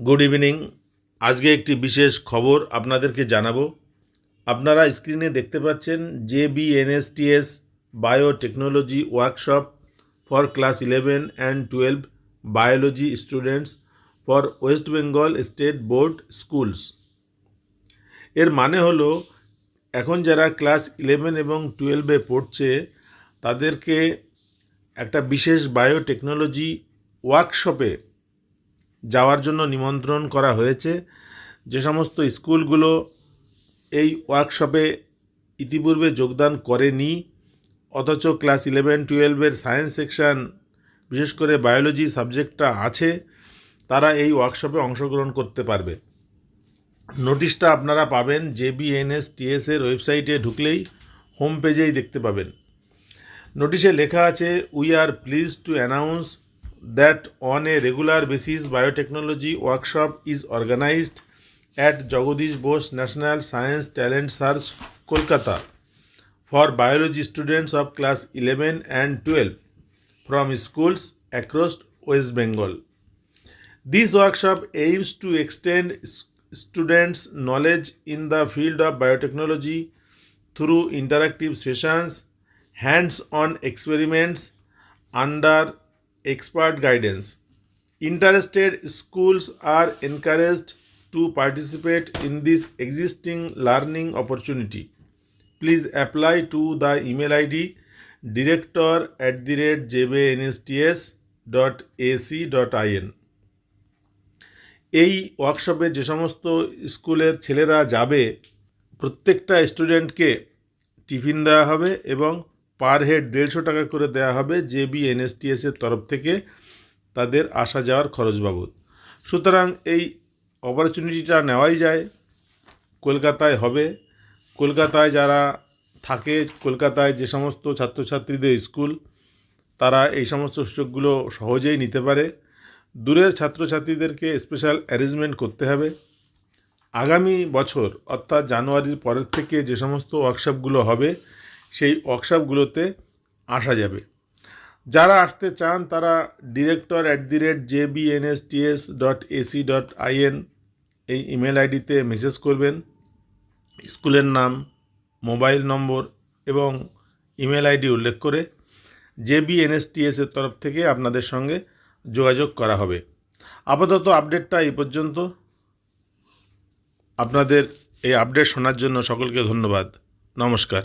Good evening. আজকে একটি বিশেষ খবর আপনাদেরকে জানাবো। আপনারা স্ক্রিনে দেখতে পাচ্ছেন JBNSTS biotechnology workshop for class 11 and 12 biology students for West Bengal state board schools. এর মানে হলো এখন যারা ক্লাস 11 এবং 12-এ পড়ছে তাদেরকে একটা বিশেষ বায়োটেকনোলজি ওয়ার্কশপে যাওয়ার জন্য নিমন্ত্রণ করা হয়েছে। যে সমস্ত স্কুলগুলো এই ওয়ার্কশপে ইতিপূর্বে যোগদান করেনি অথচ ক্লাস 11-12-এর সায়েন্স সেকশন বিশেষ করে বায়োলজি সাবজেক্টটা আছে, তারা এই ওয়ার্কশপে অংশগ্রহণ করতে পারবে। নোটিশটা আপনারা পাবেন JBNSTS-এর ওয়েবসাইটে ঢুকলেই হোম পেজেই দেখতে পাবেন। নোটিশে লেখা আছে, we are pleased to announce that on a regular basis biotechnology workshop is organized at Jagadish Bose National Science Talent Search, Kolkata for biology students of class 11 and 12 from schools across West Bengal. This workshop aims to extend students' knowledge in the field of biotechnology through interactive sessions, hands-on experiments under expert guidance. Interested schools are encouraged to participate in this existing learning opportunity. Please apply to the email ID director@jbnsts.ac.in. এই ওয়ার্কশপে যে সমস্ত স্কুলের ছেলেরা যাবে প্রত্যেকটা স্টুডেন্টকে tiffin দেওয়া হবে এবং পার হেড 150 টাকা করে দেওয়া হবে JBNSTS-এর তরফ থেকে তাদের আসা যাওয়ার খরচ বাবদ। সুতরাং এই অপরচুনিটিটা নেওয়াই যায়। কলকাতায় হবে। কলকাতায় যারা থাকে, কলকাতায় যে সমস্ত ছাত্রছাত্রীদের স্কুল, তারা এই সমস্ত সুযোগগুলো সহজেই নিতে পারে। দূরের ছাত্রছাত্রীদেরকে স্পেশাল অ্যারেঞ্জমেন্ট করতে হবে। আগামী বছর অর্থাৎ জানুয়ারির পরের থেকে যে সমস্ত ওয়ার্কশপগুলো হবে সেই ওয়ার্কশপগুলোতে আসা যাবে। যারা আসতে চান তারা director@jbnsts.ac.in এই ইমেল আইডিতে মেসেজ করবেন। স্কুলের নাম, মোবাইল নম্বর এবং ইমেল আইডি উল্লেখ করে JBNSTS-এর তরফ থেকে আপনাদের সঙ্গে যোগাযোগ করা হবে। আপাতত আপডেটটা এই পর্যন্ত। আপনাদের এই আপডেট শোনার জন্য সকলকে ধন্যবাদ। নমস্কার।